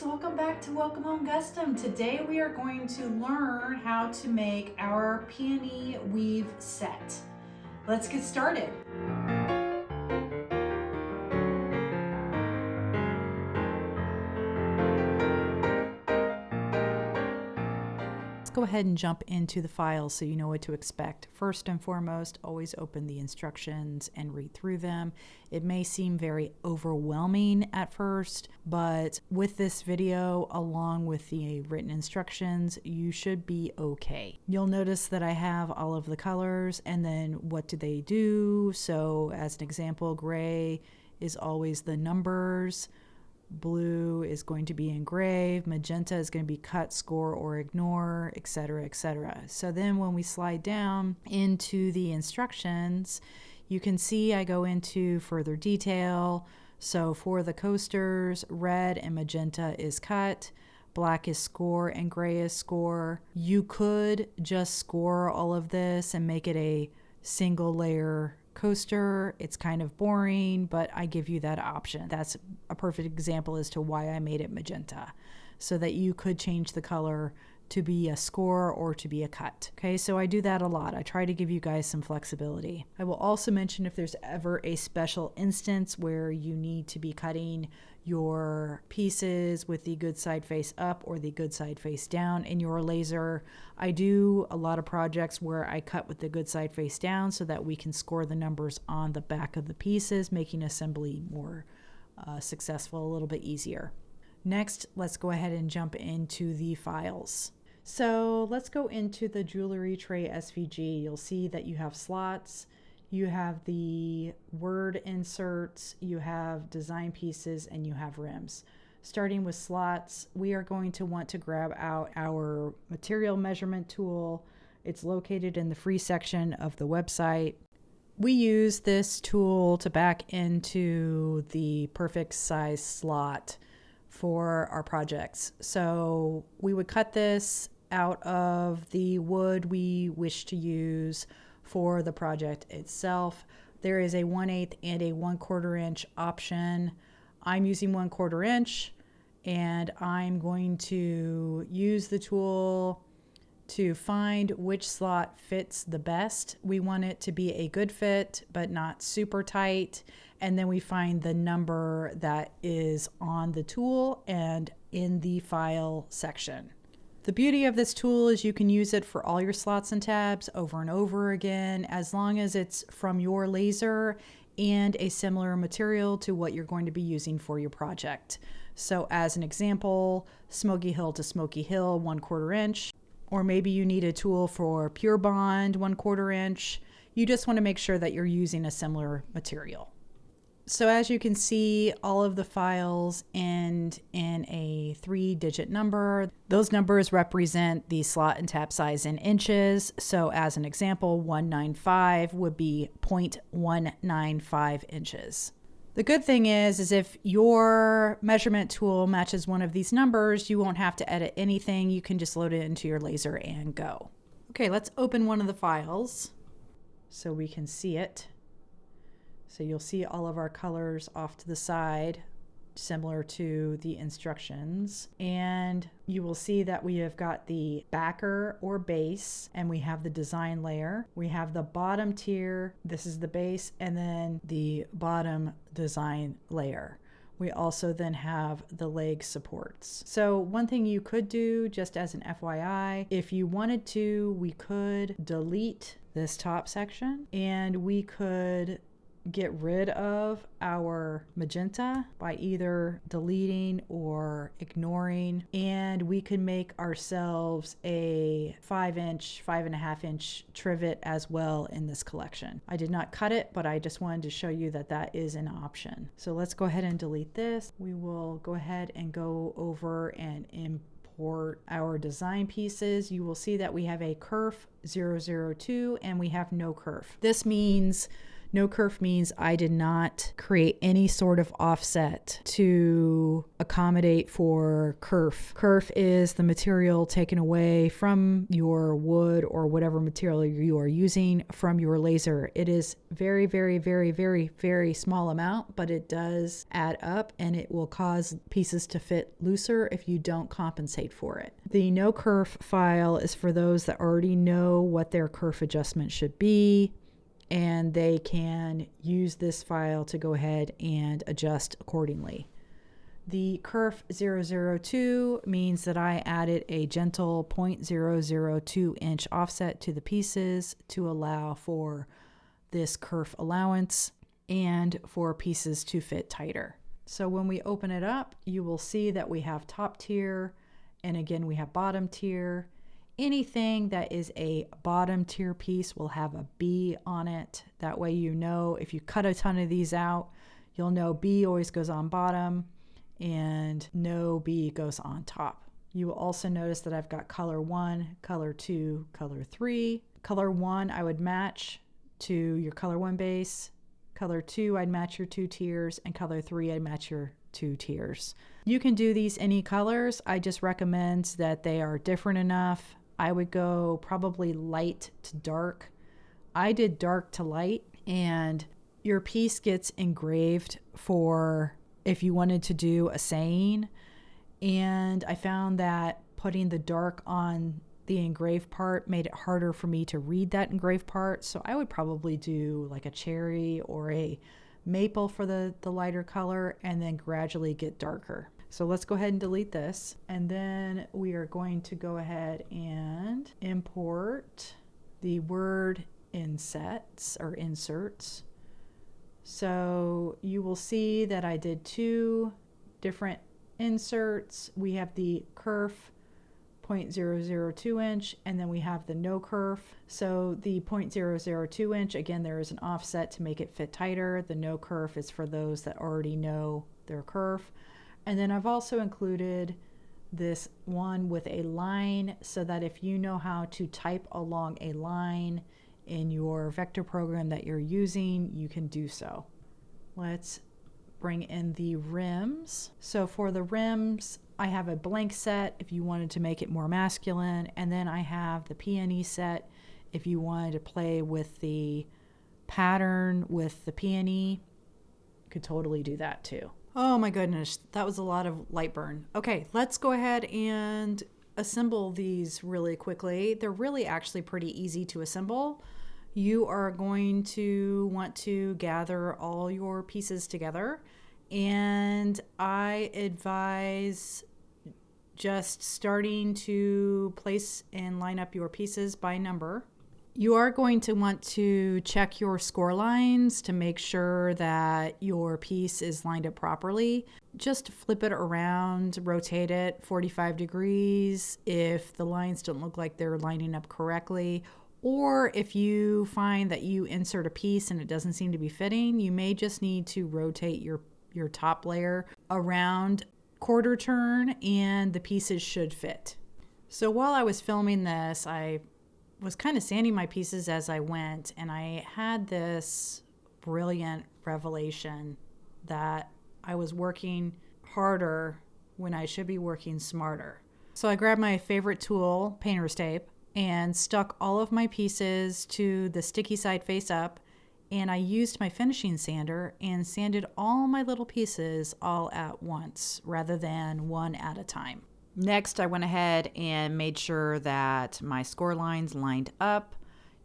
welcome back to Welcome Home Custom. Today we are going to learn how to make our Peony Weave Set. Let's get started. Go ahead and jump into the files so you know what to expect. First and foremost, always open the instructions and read through them. It may seem very overwhelming at first, but with this video along with the written instructions, you should be okay. You'll notice that I have all of the colors and then what do they do. So as an example, gray is always the numbers. Blue is going to be engrave, magenta is going to be cut, score, or ignore, etc., etc. So then when we slide down into the instructions, you can see I go into further detail. So for the coasters, red and magenta is cut, black is score, and gray is score. You could just score all of this and make it a single layer coaster. It's kind of boring, but I give you that option. That's a perfect example as to why I made it magenta, so that you could change the color to be a score or to be a cut. Okay, so I do that a lot. I try to give you guys some flexibility. I will also mention if there's ever a special instance where you need to be cutting your pieces with the good side face up or the good side face down in your laser. I do a lot of projects where I cut with the good side face down so that we can score the numbers on the back of the pieces, making assembly more successful, a little bit easier. Next, let's go ahead and jump into the files. So let's go into the jewelry tray SVG. You'll see that you have slots, you have the word inserts, you have design pieces, and you have rims. Starting with slots, we are going to want to grab out our material measurement tool. It's located in the free section of the website. We use this tool to back into the perfect size slot for our projects. So we would cut this out of the wood we wish to use for the project itself. There is a 1/8 and a 1/4 inch option. I'm using 1/4 inch, and I'm going to use the tool to find which slot fits the best. We want it to be a good fit, but not super tight. And then we find the number that is on the tool and in the file section. The beauty of this tool is you can use it for all your slots and tabs over and over again, as long as it's from your laser and a similar material to what you're going to be using for your project. So as an example, Smoky Hill to Smoky Hill, 1/4 inch, or maybe you need a tool for Pure Bond, 1/4 inch. You just want to make sure that you're using a similar material. So as you can see, all of the files end in a 3-digit number. Those numbers represent the slot and tab size in inches. So as an example, 195 would be 0.195 inches. The good thing is if your measurement tool matches one of these numbers, you won't have to edit anything. You can just load it into your laser and go. Okay, let's open one of the files so we can see it. So you'll see all of our colors off to the side, similar to the instructions. And you will see that we have got the backer or base, and we have the design layer. We have the bottom tier, this is the base, and then the bottom design layer. We also then have the leg supports. So one thing you could do, just as an FYI, if you wanted to, we could delete this top section and we could get rid of our magenta by either deleting or ignoring, and we can make ourselves a 5-inch, 5.5-inch trivet as well in this collection. I did not cut it, but I just wanted to show you that that is an option. So let's go ahead and delete this. We will go ahead and go over and import our design pieces. You will see that we have a kerf 002 and we have no kerf. This means No-kerf means I did not create any sort of offset to accommodate for kerf. Kerf is the material taken away from your wood or whatever material you are using from your laser. It is very, very, very, very, very small amount, but it does add up and it will cause pieces to fit looser if you don't compensate for it. The no-kerf file is for those that already know what their kerf adjustment should be, and they can use this file to go ahead and adjust accordingly. The kerf 002 means that I added a gentle 0.002 inch offset to the pieces to allow for this kerf allowance and for pieces to fit tighter. So when we open it up, you will see that we have top tier, and again we have bottom tier. Anything that is a bottom tier piece will have a B on it. That way you know if you cut a ton of these out, you'll know B always goes on bottom and no B goes on top. You will also notice that I've got color 1, color 2, color 3. Color 1 I would match to your color 1 base. Color 2 I'd match your 2 tiers, and color 3 I'd match your 2 tiers. You can do these any colors. I just recommend that they are different enough. I would go probably light to dark. I did dark to light, and your piece gets engraved for if you wanted to do a saying. And I found that putting the dark on the engraved part made it harder for me to read that engraved part. So I would probably do like a cherry or a maple for the lighter color, and then gradually get darker. So let's go ahead and delete this. And then we are going to go ahead and import the word insets or inserts. So you will see that I did 2 different inserts. We have the kerf 0.002 inch, and then we have the no-kerf. So the 0.002 inch, again, there is an offset to make it fit tighter. The no-kerf is for those that already know their kerf. And then I've also included this one with a line so that if you know how to type along a line in your vector program that you're using, you can do so. Let's bring in the rims. So for the rims, I have a blank set if you wanted to make it more masculine, and then I have the peony set if you wanted to play with the pattern with the peony. You could totally do that too. Oh my goodness, that was a lot of light burn. Okay, let's go ahead and assemble these really quickly. They're really actually pretty easy to assemble. You are going to want to gather all your pieces together, and I advise just starting to place and line up your pieces by number. You are going to want to check your score lines to make sure that your piece is lined up properly. Just flip it around, rotate it 45 degrees if the lines don't look like they're lining up correctly. Or if you find that you insert a piece and it doesn't seem to be fitting, you may just need to rotate your top layer around quarter turn and the pieces should fit. So while I was filming this, I was kind of sanding my pieces as I went, and I had this brilliant revelation that I was working harder when I should be working smarter. So I grabbed my favorite tool, painter's tape, and stuck all of my pieces to the sticky side face up, and I used my finishing sander and sanded all my little pieces all at once rather than one at a time. Next, I went ahead and made sure that my score lines lined up.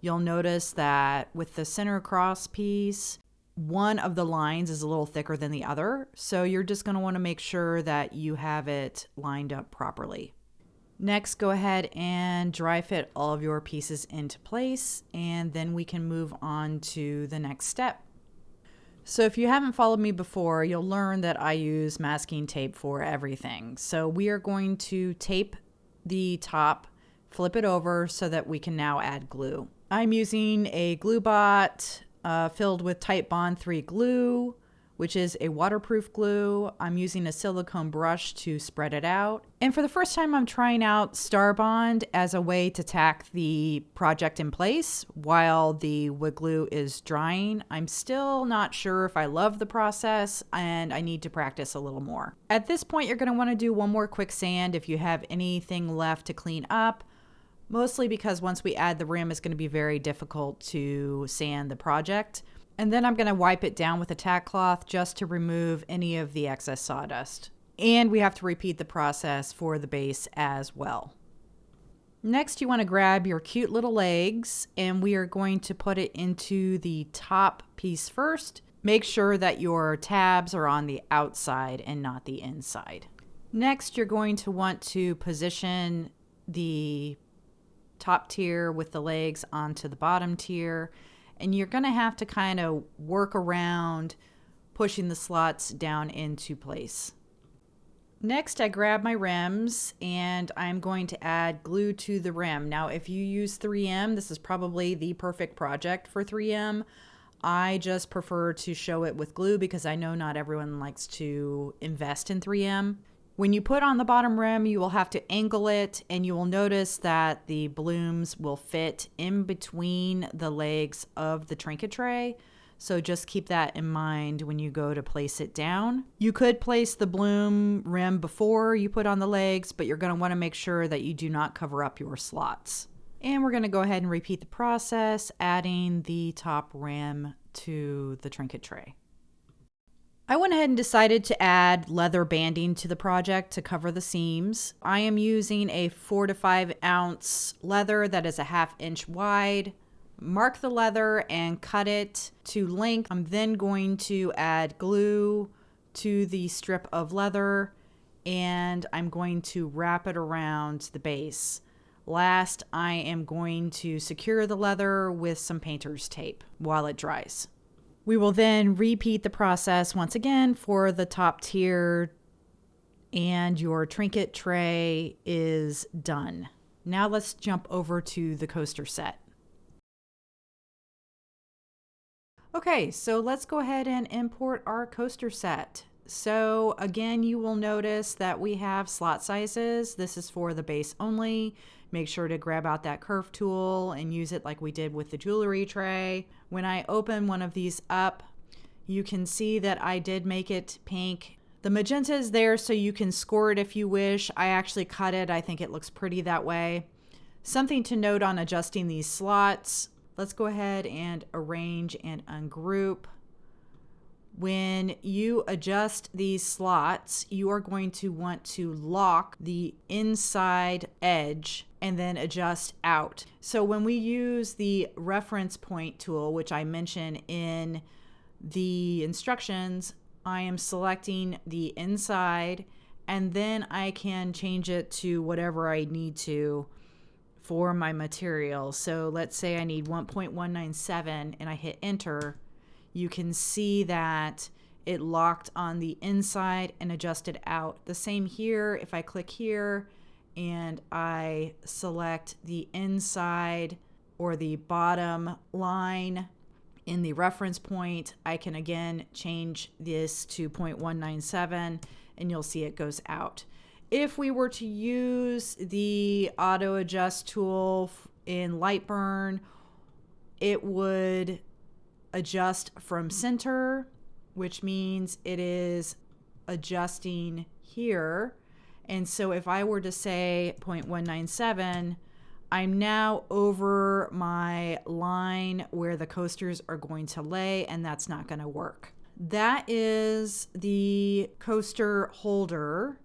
You'll notice that with the center cross piece, one of the lines is a little thicker than the other. So you're just going to want to make sure that you have it lined up properly. Next, go ahead and dry fit all of your pieces into place, and then we can move on to the next step. So if you haven't followed me before, you'll learn that I use masking tape for everything. So we are going to tape the top, flip it over so that we can now add glue. I'm using a glue bot filled with Titebond 3 glue. which is a waterproof glue. I'm using a silicone brush to spread it out. And for the first time, I'm trying out Star Bond as a way to tack the project in place while the wood glue is drying. I'm still not sure if I love the process, and I need to practice a little more. At this point, you're going to want to do one more quick sand if you have anything left to clean up, mostly because once we add the rim, it's going to be very difficult to sand the project. And then I'm going to wipe it down with a tack cloth just to remove any of the excess sawdust. And we have to repeat the process for the base as well. Next, you want to grab your cute little legs, and we are going to put it into the top piece first. Make sure that your tabs are on the outside and not the inside. Next, you're going to want to position the top tier with the legs onto the bottom tier. And you're going to have to kind of work around pushing the slots down into place. Next, I grab my rims and I'm going to add glue to the rim. Now, if you use 3M, this is probably the perfect project for 3M. I just prefer to show it with glue because I know not everyone likes to invest in 3M. When you put on the bottom rim, you will have to angle it, and you will notice that the blooms will fit in between the legs of the trinket tray. So just keep that in mind when you go to place it down. You could place the bloom rim before you put on the legs, but you're going to want to make sure that you do not cover up your slots. And we're going to go ahead and repeat the process, adding the top rim to the trinket tray. I went ahead and decided to add leather banding to the project to cover the seams. I am using a 4 to 5 ounce leather that is a 1/2 inch wide. Mark the leather and cut it to length. I'm then going to add glue to the strip of leather, and I'm going to wrap it around the base. Last, I am going to secure the leather with some painter's tape while it dries. We will then repeat the process once again for the top tier, and your trinket tray is done. Now let's jump over to the coaster set. Okay, so let's go ahead and import our coaster set. So again, you will notice that we have slot sizes. This is for the base only. Make sure to grab out that kerf tool and use it like we did with the jewelry tray. When I open one of these up, you can see that I did make it pink. The magenta is there so you can score it if you wish. I actually cut it. I think it looks pretty that way. Something to note on adjusting these slots. Let's go ahead and arrange and ungroup. When you adjust these slots, you are going to want to lock the inside edge and then adjust out. So when we use the reference point tool, which I mention in the instructions, I am selecting the inside, and then I can change it to whatever I need to for my material. So let's say I need 1.197 and I hit enter. You can see that it locked on the inside and adjusted out. The same here, if I click here and I select the inside or the bottom line in the reference point, I can again change this to 0.197 and you'll see it goes out. If we were to use the auto adjust tool in Lightburn, it would adjust from center, which means it is adjusting here. And so if I were to say 0.197, I'm now over my line where the coasters are going to lay, and that's not going to work. That is the coaster holder.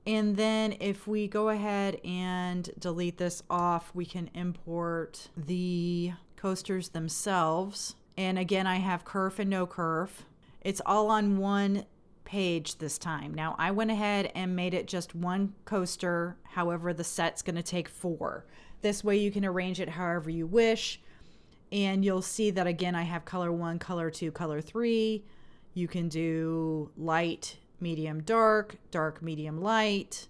And then if we go ahead and delete this off, we can import the coasters themselves. And again, I have kerf and no-kerf. It's all on one page this time. Now, I went ahead and made it just one coaster. However, the set's going to take 4. This way you can arrange it however you wish. And you'll see that, again, I have color 1, color 2, color 3. You can do light, medium, dark, dark, medium, light.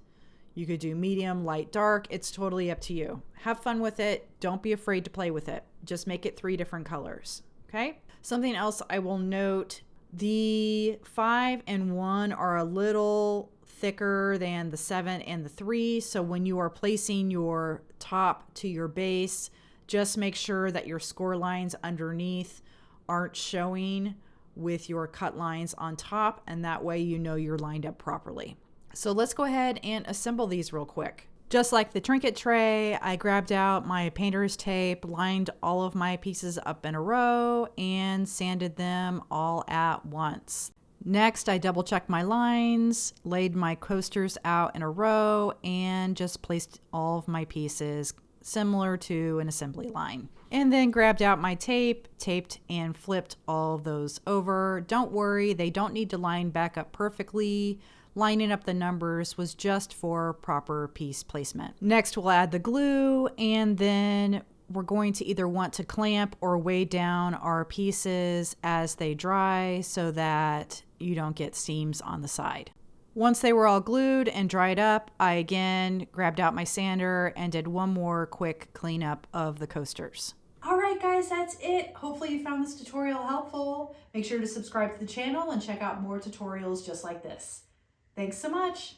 You could do medium, light, dark. It's totally up to you. Have fun with it. Don't be afraid to play with it. Just make it 3 different colors. Okay? Something else I will note, The 5 and 1 are a little thicker than the 7 and the 3. So when you are placing your top to your base, just make sure that your score lines underneath aren't showing with your cut lines on top, and that way you know you're lined up properly. So let's go ahead and assemble these real quick. Just like the Trinket tray, I grabbed out my painter's tape, lined all of my pieces up in a row, and sanded them all at once. Next, I double checked my lines, laid my coasters out in a row, and just placed all of my pieces similar to an assembly line. And then grabbed out my tape, taped and flipped all of those over. Don't worry, they don't need to line back up perfectly. Lining up the numbers was just for proper piece placement. Next, we'll add the glue, and then we're going to either want to clamp or weigh down our pieces as they dry so that you don't get seams on the side. Once they were all glued and dried up, I again grabbed out my sander and did one more quick cleanup of the coasters. All right, guys, that's it. Hopefully you found this tutorial helpful. Make sure to subscribe to the channel and check out more tutorials just like this. Thanks so much.